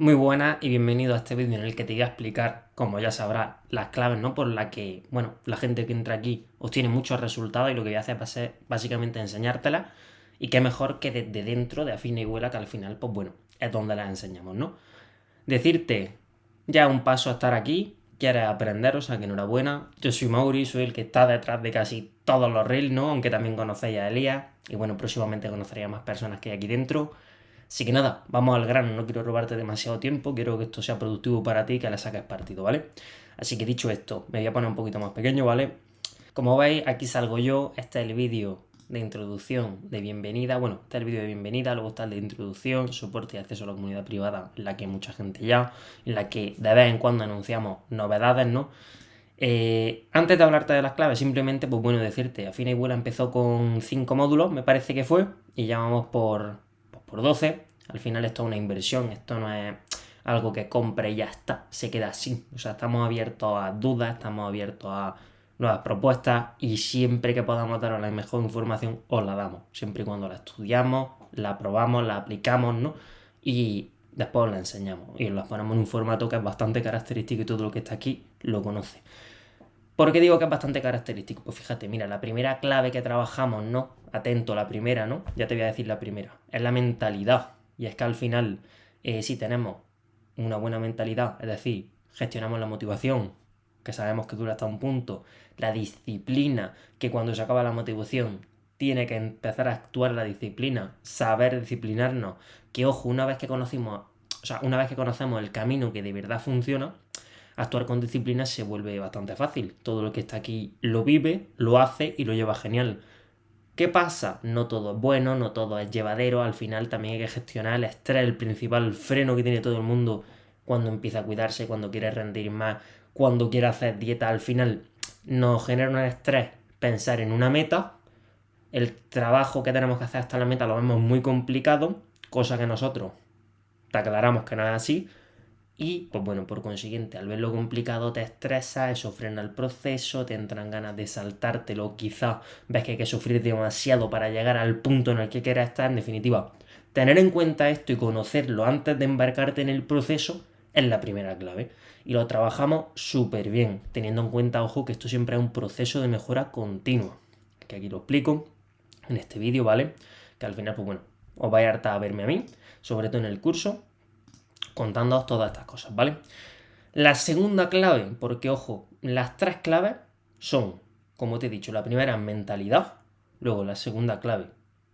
Muy buenas y bienvenido a este vídeo en el que te voy a explicar, como ya sabrás, las claves, ¿no? Por las que, bueno, la gente que entra aquí obtiene muchos resultados y lo que voy a hacer va a ser básicamente enseñártelas y qué mejor que desde dentro de Afina y Vuela, que al final, pues bueno, es donde las enseñamos, ¿no? Decirte, ya un paso a estar aquí, quieres aprender, o sea que enhorabuena. Yo soy Mauri, soy el que está detrás de casi todos los reels, ¿no? Aunque también conocéis a Elías y bueno, próximamente conoceréis a más personas que hay aquí dentro. Así que nada, vamos al grano, no quiero robarte demasiado tiempo, quiero que esto sea productivo para ti y que le saques partido, ¿vale? Así que dicho esto, me voy a poner un poquito más pequeño, ¿vale? Como veis, aquí salgo yo, este es el vídeo de introducción, de bienvenida, bueno, este es el vídeo de bienvenida, luego está el de introducción, soporte y acceso a la comunidad privada, en la que hay mucha gente ya, en la que de vez en cuando anunciamos novedades, ¿no? Antes de hablarte de las claves, simplemente, pues bueno, decirte, Afina y Vuela empezó con 5 módulos, me parece que fue, y ya vamos por 12. Al final esto es una inversión, esto no es algo que compre y ya está, se queda así. O sea, estamos abiertos a dudas, estamos abiertos a nuevas propuestas y siempre que podamos daros la mejor información os la damos, siempre y cuando la estudiamos, la probamos, la aplicamos, ¿no? Y después os la enseñamos y os la ponemos en un formato que es bastante característico y todo lo que está aquí lo conoce. ¿Por qué digo que es bastante característico? Pues fíjate, mira, la primera clave que trabajamos, ¿no? Atento, la primera, ¿no? Ya te voy a decir la primera. Es la mentalidad. Y es que al final, si tenemos una buena mentalidad, es decir, gestionamos la motivación, que sabemos que dura hasta un punto, la disciplina, que cuando se acaba la motivación tiene que empezar a actuar la disciplina, saber disciplinarnos, que ojo, una vez que conocemos el camino que de verdad funciona, actuar con disciplina se vuelve bastante fácil. Todo lo que está aquí lo vive, lo hace y lo lleva genial. ¿Qué pasa? No todo es bueno, no todo es llevadero, al final también hay que gestionar el estrés, el principal freno que tiene todo el mundo cuando empieza a cuidarse, cuando quiere rendir más, cuando quiere hacer dieta, al final nos genera un estrés pensar en una meta, el trabajo que tenemos que hacer hasta la meta lo vemos muy complicado, cosa que nosotros te aclaramos que no es así, y, pues bueno, por consiguiente, al verlo complicado te estresas, eso frena el proceso, te entran ganas de saltártelo, quizás ves que hay que sufrir demasiado para llegar al punto en el que quieras estar. En definitiva, tener en cuenta esto y conocerlo antes de embarcarte en el proceso es la primera clave. Y lo trabajamos súper bien, teniendo en cuenta, ojo, que esto siempre es un proceso de mejora continua. Que aquí lo explico en este vídeo, ¿vale? Que al final, pues bueno, os vais a hartar a verme a mí, sobre todo en el curso, contándoos todas estas cosas, ¿vale? La segunda clave, porque ojo, las tres claves son, como te he dicho, la primera es mentalidad, luego la segunda clave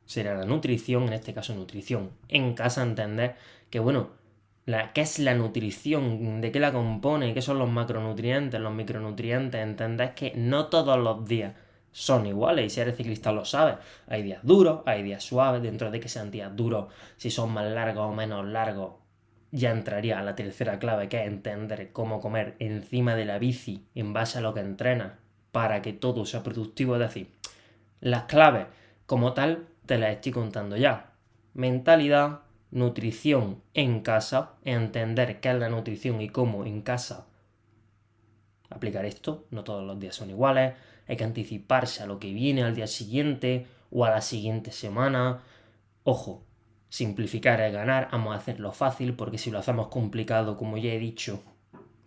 será la nutrición, en este caso nutrición en casa, entender que bueno, ¿qué es la nutrición? ¿De qué la compone? ¿Qué son los macronutrientes, los micronutrientes? Entender que no todos los días son iguales y si eres ciclista lo sabes. Hay días duros, hay días suaves, dentro de que sean días duros, si son más largos o menos largos, ya entraría a la tercera clave, que es entender cómo comer encima de la bici en base a lo que entrenas para que todo sea productivo. Es decir, las claves como tal te las estoy contando ya. Mentalidad, nutrición en casa, entender qué es la nutrición y cómo en casa aplicar esto. No todos los días son iguales, hay que anticiparse a lo que viene al día siguiente o a la siguiente semana. Ojo, simplificar es ganar, vamos a hacerlo fácil porque si lo hacemos complicado, como ya he dicho,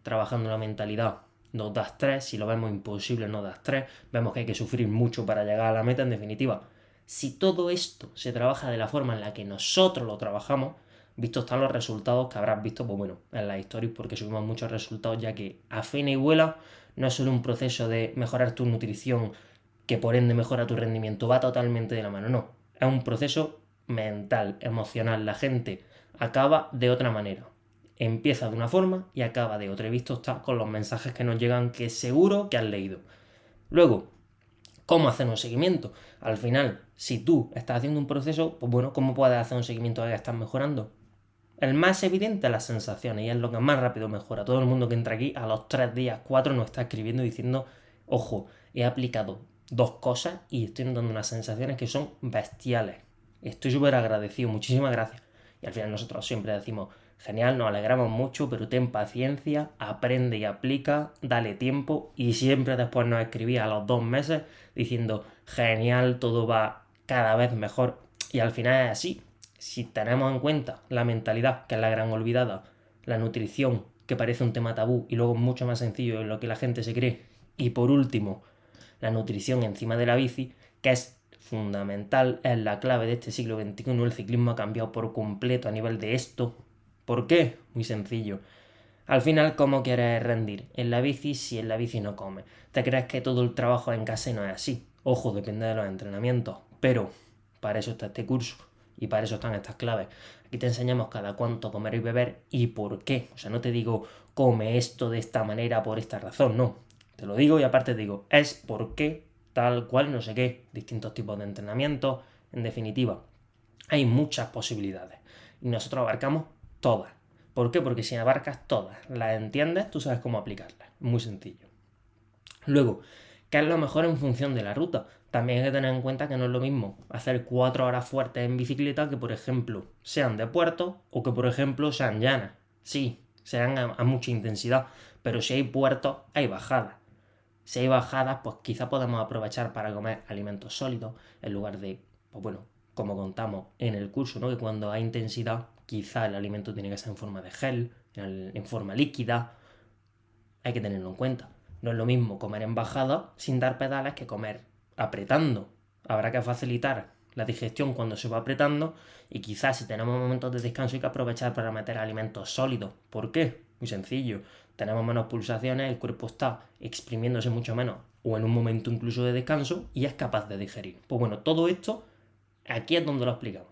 trabajando la mentalidad, nos da estrés, si lo vemos imposible nos da estrés, vemos que hay que sufrir mucho para llegar a la meta, en definitiva. Si todo esto se trabaja de la forma en la que nosotros lo trabajamos, vistos están los resultados que habrás visto, pues bueno, en las stories, porque subimos muchos resultados, ya que Afina y Vuela no es solo un proceso de mejorar tu nutrición, que por ende mejora tu rendimiento, va totalmente de la mano, no. Es un proceso mental, emocional. La gente acaba de otra manera. Empieza de una forma y acaba de otra. He visto está con los mensajes que nos llegan que seguro que han leído. Luego, ¿cómo hacer un seguimiento? Al final, si tú estás haciendo un proceso, pues bueno, ¿cómo puedes hacer un seguimiento de que estás mejorando? El más evidente es las sensaciones y es lo que más rápido mejora. Todo el mundo que entra aquí a los 3 días, 4 nos está escribiendo diciendo, ojo, he aplicado 2 cosas y estoy notando unas sensaciones que son bestiales. Estoy súper agradecido, muchísimas gracias. Y al final nosotros siempre decimos, genial, nos alegramos mucho, pero ten paciencia, aprende y aplica, dale tiempo. Y siempre después nos escribía a los 2 meses diciendo, genial, todo va cada vez mejor. Y al final es así. Si tenemos en cuenta la mentalidad, que es la gran olvidada, la nutrición, que parece un tema tabú y luego es mucho más sencillo de lo que la gente se cree. Y por último, la nutrición encima de la bici, que es fundamental, es la clave de este siglo XXI. El ciclismo ha cambiado por completo a nivel de esto. ¿Por qué? Muy sencillo. Al final, ¿cómo quieres rendir en la bici si en la bici no comes? ¿Te crees que todo el trabajo en casa no es así? Ojo, depende de los entrenamientos, pero para eso está este curso y para eso están estas claves. Aquí te enseñamos cada cuánto comer y beber y por qué. O sea, no te digo come esto de esta manera por esta razón, no. Te lo digo y aparte te digo, es por qué, tal cual, no sé qué, distintos tipos de entrenamientos. En definitiva, hay muchas posibilidades y nosotros abarcamos todas. ¿Por qué? Porque si abarcas todas, las entiendes, tú sabes cómo aplicarlas. Muy sencillo. Luego, ¿qué es lo mejor en función de la ruta? También hay que tener en cuenta que no es lo mismo hacer 4 horas fuertes en bicicleta que, por ejemplo, sean de puerto o que, por ejemplo, sean llanas. Sí, sean a mucha intensidad, pero si hay puertos, hay bajadas. Si hay bajadas, pues quizá podemos aprovechar para comer alimentos sólidos en lugar de, pues bueno, como contamos en el curso, ¿no? Que cuando hay intensidad, quizá el alimento tiene que ser en forma de gel, en forma líquida. Hay que tenerlo en cuenta. No es lo mismo comer en bajada sin dar pedales que comer apretando. Habrá que facilitar la digestión cuando se va apretando y quizás si tenemos momentos de descanso hay que aprovechar para meter alimentos sólidos. ¿Por qué? Muy sencillo. Tenemos menos pulsaciones, el cuerpo está exprimiéndose mucho menos o en un momento incluso de descanso y es capaz de digerir. Pues bueno, todo esto aquí es donde lo explicamos.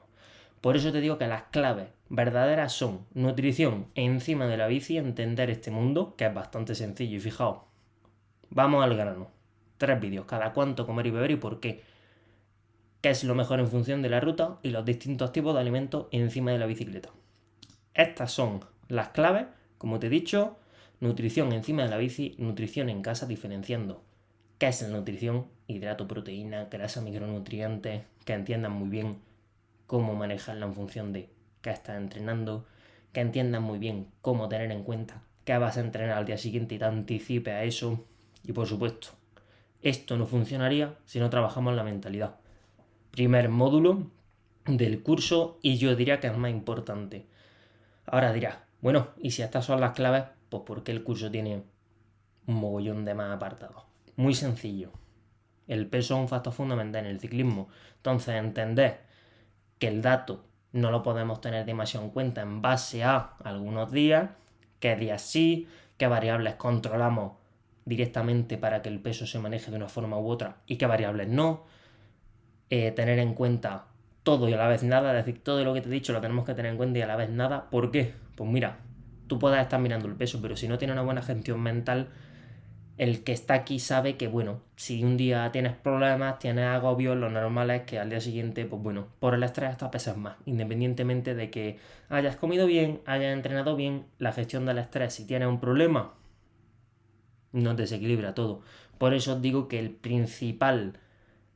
Por eso te digo que las claves verdaderas son nutrición encima de la bici, entender este mundo, que es bastante sencillo. Y fijaos, vamos al grano. 3 vídeos, cada cuánto comer y beber y por qué. ¿Qué es lo mejor en función de la ruta y los distintos tipos de alimentos encima de la bicicleta? Estas son las claves, como te he dicho, nutrición encima de la bici, nutrición en casa, diferenciando qué es la nutrición, hidrato, proteína, grasa, micronutrientes, que entiendan muy bien cómo manejarla en función de qué estás entrenando, que entiendas muy bien cómo tener en cuenta qué vas a entrenar al día siguiente y te anticipes a eso. Y por supuesto, esto no funcionaría si no trabajamos la mentalidad. Primer módulo del curso y yo diría que es el más importante. Ahora dirás, bueno, y si estas son las claves, pues ¿por qué el curso tiene un mogollón de más apartados? Muy sencillo. El peso es un factor fundamental en el ciclismo. Entonces, entender que el dato no lo podemos tener demasiado en cuenta en base a algunos días, qué días sí, qué variables controlamos directamente para que el peso se maneje de una forma u otra y qué variables no. Tener en cuenta todo y a la vez nada, es decir, todo lo que te he dicho lo tenemos que tener en cuenta y a la vez nada. ¿Por qué? Pues mira, tú puedes estar mirando el peso, pero si no tienes una buena gestión mental, el que está aquí sabe que, bueno, si un día tienes problemas, tienes agobios, lo normal es que al día siguiente, pues bueno, por el estrés hasta pesas más, independientemente de que hayas comido bien, hayas entrenado bien, la gestión del estrés, si tienes un problema, no te desequilibra todo. Por eso os digo que el principal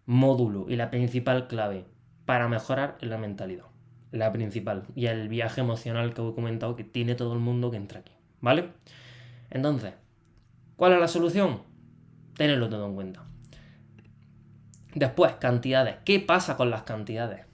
módulo y la principal clave para mejorar es la mentalidad. La principal. Y el viaje emocional que os he comentado que tiene todo el mundo que entra aquí. ¿Vale? Entonces, ¿cuál es la solución? Tenerlo todo en cuenta. Después, cantidades. ¿Qué pasa con las cantidades?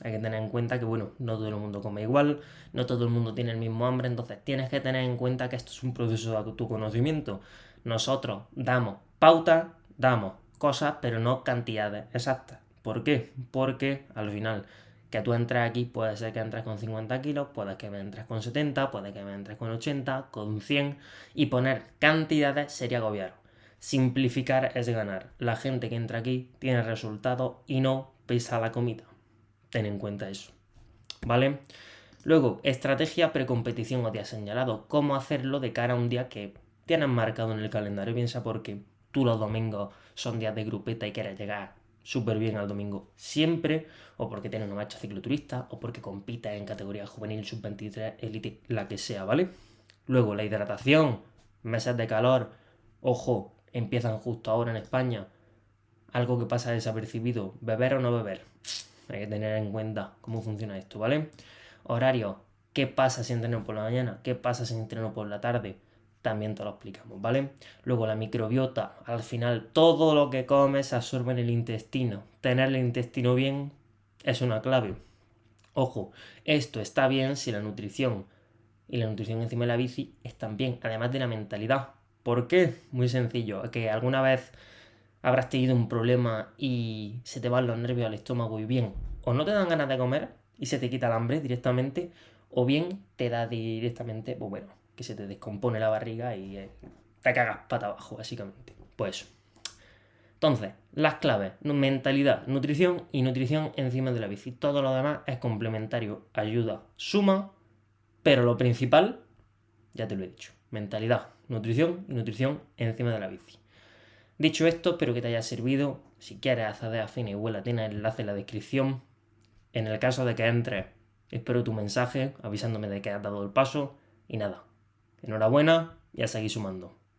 Hay que tener en cuenta que, bueno, no todo el mundo come igual, no todo el mundo tiene el mismo hambre, entonces tienes que tener en cuenta que esto es un proceso de autoconocimiento. Nosotros damos pautas, damos cosas, pero no cantidades exactas. ¿Por qué? Porque al final que tú entres aquí, puede ser que entres con 50 kilos, puede que me entres con 70, puede que me entres con 80, con 100, y poner cantidades sería agobiar. Simplificar es ganar. La gente que entra aquí tiene resultados y no pesa la comida. Ten en cuenta eso, ¿vale? Luego, estrategia precompetición o día señalado. ¿Cómo hacerlo de cara a un día que tienes marcado en el calendario? Piensa porque tú los domingos son días de grupeta y quieres llegar súper bien al domingo siempre, o porque tienes una marcha cicloturista, o porque compites en categoría juvenil, sub-23, elite, la que sea, ¿vale? Luego, la hidratación, meses de calor, ojo, empiezan justo ahora en España. Algo que pasa desapercibido, beber o no beber. Hay que tener en cuenta cómo funciona esto, ¿vale? Horario, ¿qué pasa si entreno por la mañana? ¿Qué pasa si entreno por la tarde? También te lo explicamos, ¿vale? Luego la microbiota, al final todo lo que comes se absorbe en el intestino. Tener el intestino bien es una clave. Ojo, esto está bien si la nutrición Y la nutrición encima de la bici es también, además de la mentalidad. ¿Por qué? Muy sencillo. Que alguna vez habrás tenido un problema y se te van los nervios al estómago y bien, o no te dan ganas de comer y se te quita el hambre directamente, o bien te da directamente, pues bueno, que se te descompone la barriga y te cagas pata abajo, básicamente. Pues eso. Entonces, las claves, mentalidad, nutrición y nutrición encima de la bici. Todo lo demás es complementario, ayuda, suma, pero lo principal, ya te lo he dicho, mentalidad, nutrición y nutrición encima de la bici. Dicho esto, espero que te haya servido. Si quieres acceder a Fina y Vuela, tienes el enlace en la descripción. En el caso de que entres, espero tu mensaje avisándome de que has dado el paso. Y nada, enhorabuena y a seguir sumando.